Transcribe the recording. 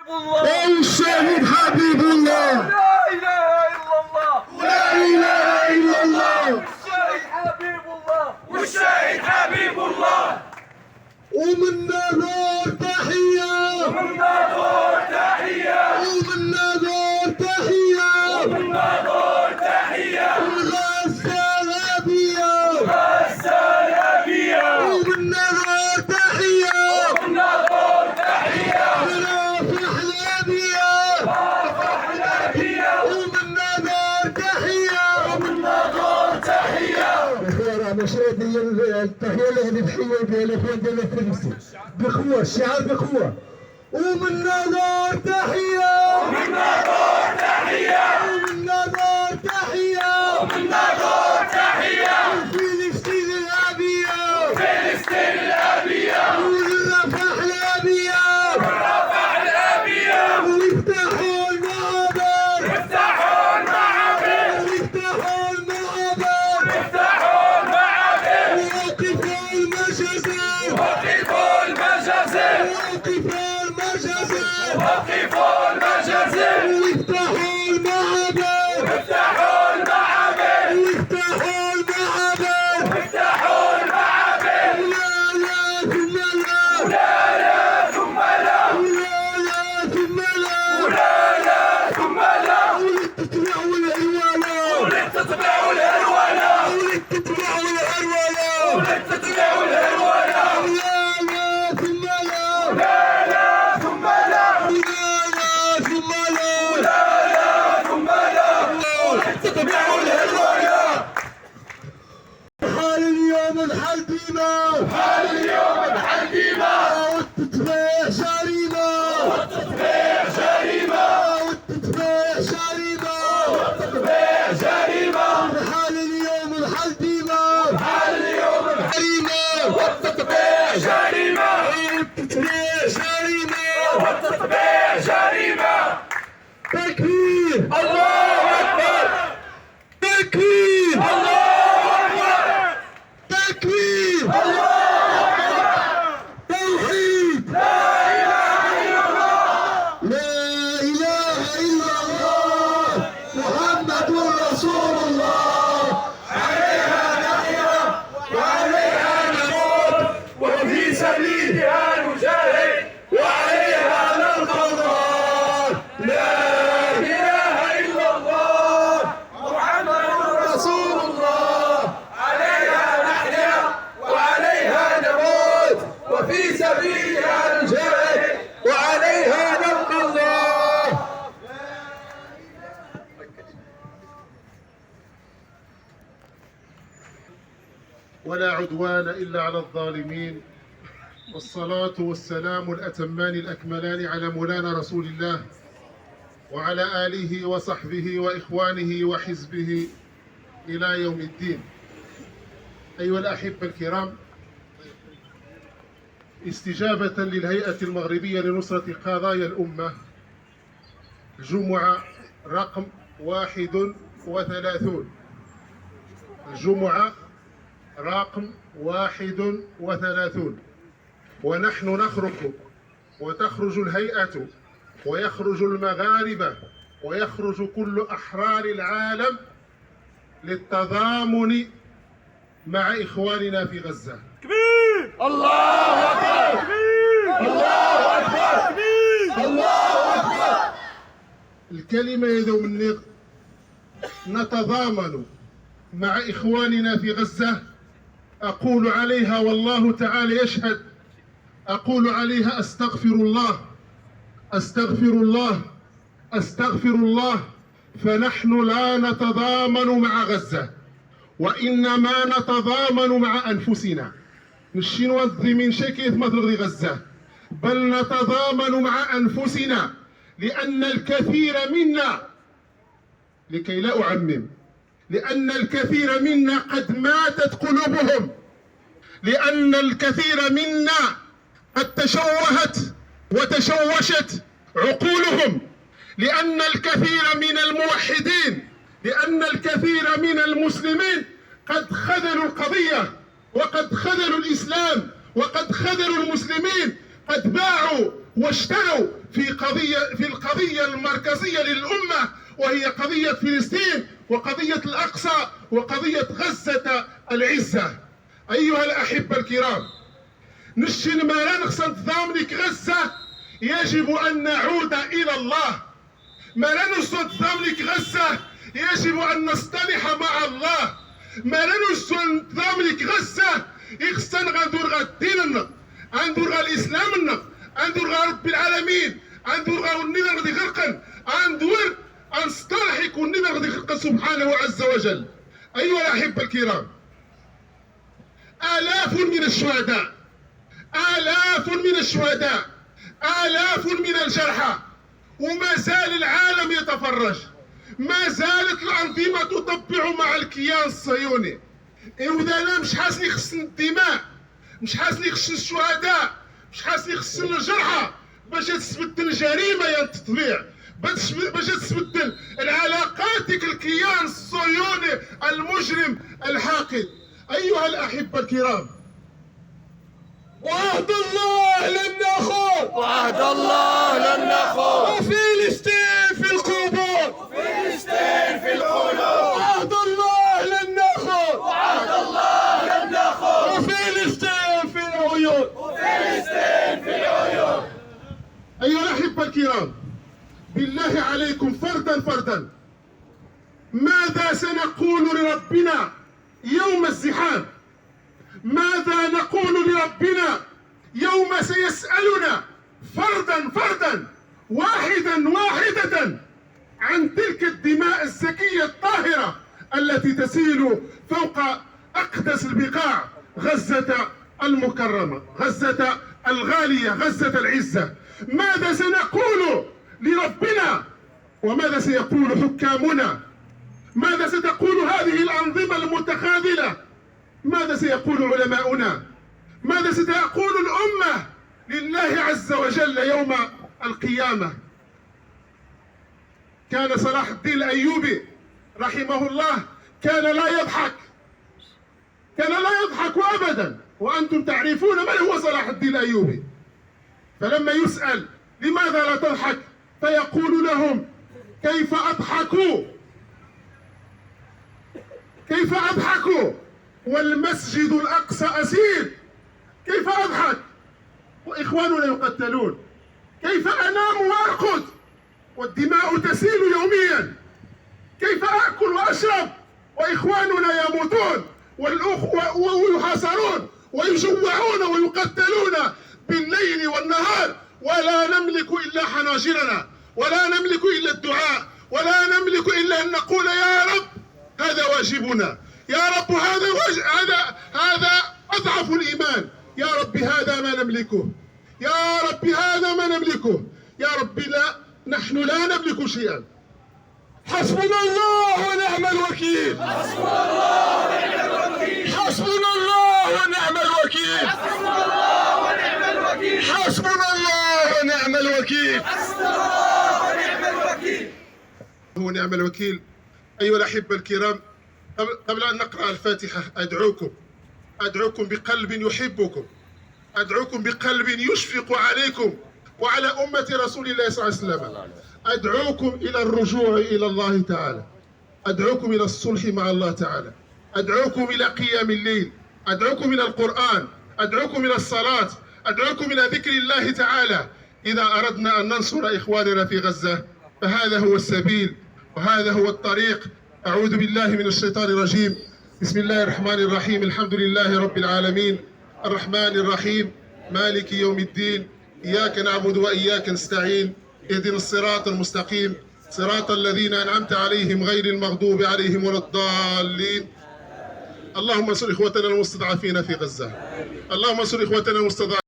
والشهيد حبيب الله. لا إله إلا الله. لا إله إلا الله. والشهيد حبيب الله. والشهيد حبيب الله. ومنا دور تحية. ومنا دور تحية. ومنا دور تحية. ومنا دور تحية. والغسالة والسلامية. ومنا دور تحية. ومنا دور تحية. ورافع الأبية. رافع الأبية. ومنا دور تحية. ومنا دور تحية. اخوان نشرت لي التحية الذبحية ديال الاخوان ديال الفلسطين بقوة، الشعار بقوة. ومنا دور تحية. ومنا دور تحية. ومنا دور تحية. ومنا دور تحية. فلسطين الأبية. فلسطين الأبية. ورفح الأبية. ورفع الأبية. وافتحوا المعابر. افتحوا المعابر. وافتحوا المعابر. افتحوا المعابر. ووقفوا المجازر. وقفوا المجازر. ووقفوا المجازر. وقفوا المجازر. وافتحوا المعابر. افتحوا المعابر. وافتحوا المعابر. افتحوا المعابر. لا لا ثم لا. لا لا ثم لا. لا لا ثم لا. لا لا ثم لا. ولتتبعوا الهرولة. ولتتبعوا الهرولة. ولتتبعوا الهرولة. ولتتبعوا الهرولة. لا لا ثم لا. لا لا ثم لا. لا لا ثم لا. لا لا ثم لا. ولتتبعوا الهرولة. حال اليوم الحل ديما. حال اليوم الحل ديما. والتتبيع جريمة. والتطبيع جريمة. والتتبيع جريمة. والتطبيع جريمة. حال اليوم الحل ديما. حال اليوم الحل جريمة. والتطبيع جريمة. والتتبيع جريمة. والتطبيع جريمة. تكبير. الله أكبر. تكبير. الله أكبر. تكبير. توحيد. لا إله إلا الله. لا إله إلا الله محمد رسول الله. عليها نحيا وعليها نموت وفي سبيلها نجاهد وعليها نلقى الله. لا إله إلا الله محمد رسول الله. عليها نحيا وعليها نموت وفي سبيلها نجاهد وعليها نلقى الله. ولا عدوان إلا على الظالمين، والصلاة والسلام الأتمان الأكملان على مولانا رسول الله وعلى آله وصحبه وإخوانه وحزبه إلى يوم الدين. أيها الأحبة الكرام، استجابة للهيئة المغربية لنصرة قضايا الأمة جمعة رقم 31، الجمعة رقم 31، ونحن نخرج وتخرج الهيئة ويخرج المغاربة ويخرج كل أحرار العالم للتضامن مع إخواننا في غزة. الله أكبر. الله أكبر. الله أكبر. الكلمة يدوم النغ نتضامن مع إخواننا في غزة. أقول عليها والله تعالى يشهد، أقول عليها أستغفر الله أستغفر الله أستغفر الله. فنحن لا نتضامن مع غزة، وإنما نتضامن مع أنفسنا. مش نوذي من شكية مثل غزة، بل نتضامن مع أنفسنا، لأن الكثير منا، لكي لا أعمم، لأن الكثير منا قد ماتت قلوبهم، لأن الكثير منا قد تشوهت وتشوشت عقولهم، لأن الكثير من الموحدين، لأن الكثير من المسلمين قد خذلوا القضية، وقد خذلوا الإسلام، وقد خذلوا المسلمين، قد باعوا واجتنوا في القضية المركزية للأمة، وهي قضية فلسطين وقضية الأقصى وقضية غزة العزة. أيها الأحبة الكرام، نشن ما لا نخصن تضامنك غزة، يجب أن نعود إلى الله. ما لا نخصن تضامنك غزة، يجب أن نصطلح مع الله. ما لا نخصن تضامنك غزة، يخصن غندور الدين، غندور الإسلام، غندور رب العالمين، غندور النظام غادي يخلقن، غندور نصطلح يكون النظام غادي يخلقن سبحانه عز وجل. أيها الأحبة الكرام، آلاف من الشهداء، آلاف من الشهداء، آلاف من الجرحى، وما زال العالم يتفرج، ما زالت الأنظمة تطبع مع الكيان الصهيوني. وإذا لا مش حاسني خصن الدماء، مش حاسني خصن الشهداء، مش حاسني خصن الجرحى باش تثبتن الجريمة يا التطبيع، باش تثبتن العلاقات الكيان الصهيوني المجرم الحاقد. أيها الأحبة الكرام، وعهد الله لن نخون، وعهد الله لن نخون، وفلسطين في القبور، وفلسطين في القلوب، وعهد الله لن نخون، وعهد الله لن نخون، وفلسطين في العيون، وفلسطين في العيون. أيها الأحبة الكرام، بالله عليكم فردا فردا، ماذا سنقول لربنا يوم الزحام؟ ماذا نقول لربنا يوم سيسألنا فردا فردا، واحدا واحدة، عن تلك الدماء الزكية الطاهرة التي تسيل فوق أقدس البقاع، غزة المكرمة، غزة الغالية، غزة العزة؟ ماذا سنقول لربنا؟ وماذا سيقول حكامنا؟ ماذا ستقول هذه الأنظمة المتخاذلة؟ ماذا سيقول علماؤنا؟ ماذا ستقول الأمة لله عز وجل يوم القيامة؟ كان صلاح الدين الأيوبي رحمه الله كان لا يضحك، كان لا يضحك أبدا، وأنتم تعرفون من هو صلاح الدين الأيوبي. فلما يسأل لماذا لا تضحك فيقول لهم: كيف أضحكوا؟ كيف أضحكوا والمسجد الأقصى أسير؟ كيف أضحك وإخواننا يقتلون؟ كيف أنام وأرقد والدماء تسيل يوميا؟ كيف أكل وأشرب وإخواننا يموتون ويحاصرون ويجوعون ويقتلون بالليل والنهار، ولا نملك إلا حناجرنا، ولا نملك إلا الدعاء، ولا نملك إلا أن نقول: يا رب هذا واجبنا، يا رب هذا أضعف الإيمان، يا رب هذا ما نملكه، يا رب هذا ما نملكه، يا رب نحن لا نملك شيئا. حسبنا الله ونعم الوكيل، حسبنا الله ونعم الوكيل، حسبنا الله ونعم الوكيل، حسبنا الله ونعم الوكيل، حسبنا الله ونعم الوكيل، حسبنا الله ونعم الوكيل، ونعم الوكيل. أيها الأحبة الكرام، قبل أن نقرأ الفاتحة أدعوكم بقلب يحبكم، أدعوكم بقلب يشفق عليكم وعلى أمة رسول الله صلى الله عليه وسلم. أدعوكم إلى الرجوع إلى الله تعالى، أدعوكم إلى الصلح مع الله تعالى، أدعوكم إلى قيام الليل، أدعوكم إلى القرآن، أدعوكم إلى الصلاة، أدعوكم إلى ذكر الله تعالى. إذا أردنا أن ننصر إخواننا في غزة فهذا هو السبيل وهذا هو الطريق. أعوذ بالله من الشيطان الرجيم. بسم الله الرحمن الرحيم. الحمد لله رب العالمين، الرحمن الرحيم، مالك يوم الدين، إياك نعبد وإياك نستعين، اهدنا الصراط المستقيم، صراط الذين أنعمت عليهم غير المغضوب عليهم ولا الضالين. اللهم انصر إخوتنا المستضعفين في غزة، اللهم انصر إخوتنا المستضعفين